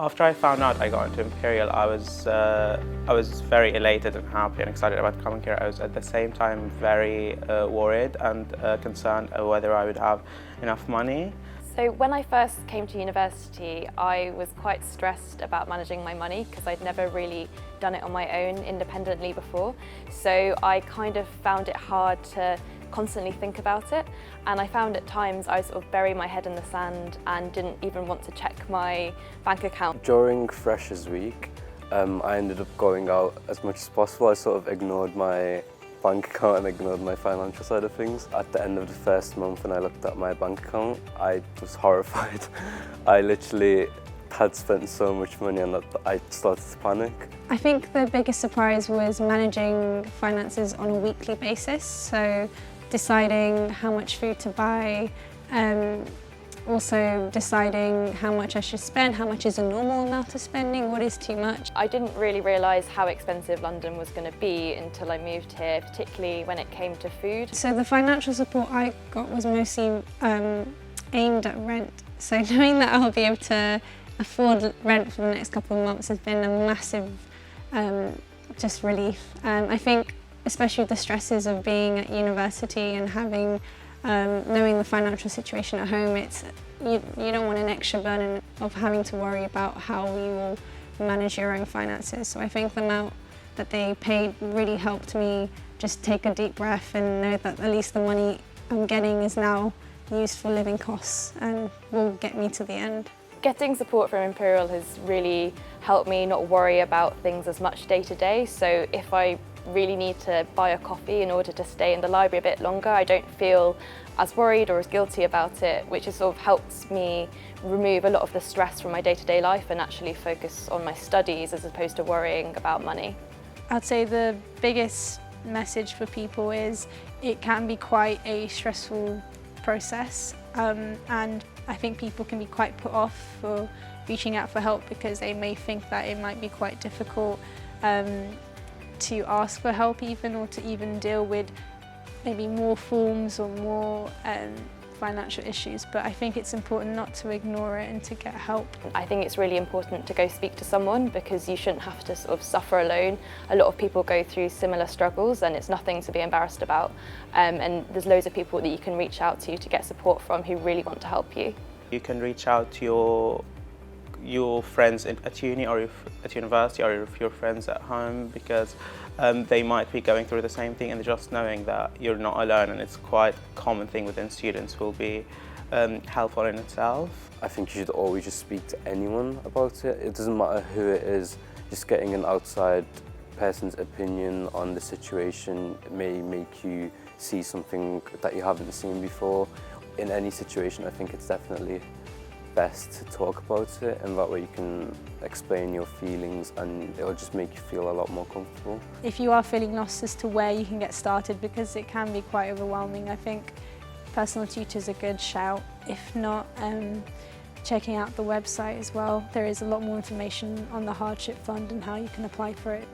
After I found out I got into Imperial, I was very elated and happy and excited about coming here. I was at the same time very worried and concerned whether I would have enough money. So when I first came to university, I was quite stressed about managing my money because I'd never really done it on my own independently before. So I kind of found it hard to constantly think about it, and I found at times I sort of bury my head in the sand and didn't even want to check my bank account. During Freshers Week, I ended up going out as much as possible. I sort of ignored my bank account and ignored my financial side of things. At the end of the first month when I looked at my bank account, I was horrified. I literally had spent so much money and I started to panic. I think the biggest surprise was managing finances on a weekly basis, so deciding how much food to buy, also deciding how much I should spend, how much is a normal amount of spending, what is too much. I didn't really realise how expensive London was going to be until I moved here, particularly when it came to food. So the financial support I got was mostly aimed at rent, so knowing that I'll be able to afford rent for the next couple of months has been a massive just relief. I think especially the stresses of being at university and having knowing the financial situation at home, you don't want an extra burden of having to worry about how you will manage your own finances. So I think the amount that they paid really helped me just take a deep breath and know that at least the money I'm getting is now used for living costs and will get me to the end. Getting support from Imperial has really helped me not worry about things as much day to day. So if I really need to buy a coffee in order to stay in the library a bit longer, I don't feel as worried or as guilty about it, which has sort of helped me remove a lot of the stress from my day-to-day life and actually focus on my studies as opposed to worrying about money. I'd say the biggest message for people is it can be quite a stressful process, and I think people can be quite put off for reaching out for help because they may think that it might be quite difficult to ask for help even, or to even deal with maybe more forms or more financial issues, but I think it's important not to ignore it and to get help. I think it's really important to go speak to someone because you shouldn't have to sort of suffer alone. A lot of people go through similar struggles and it's nothing to be embarrassed about, and there's loads of people that you can reach out to get support from who really want to help you. You can reach out to your friends at uni or at university, or if your friends at home, because they might be going through the same thing, and just knowing that you're not alone, and it's quite a common thing within students, will be helpful in itself. I think you should always just speak to anyone about it. It doesn't matter who it is, just getting an outside person's opinion on the situation may make you see something that you haven't seen before. In any situation, I think it's definitely best to talk about it, and that way you can explain your feelings and it'll just make you feel a lot more comfortable. If you are feeling lost as to where you can get started, because it can be quite overwhelming, I think personal tutor's a good shout. If not, checking out the website as well. There is a lot more information on the hardship fund and how you can apply for it.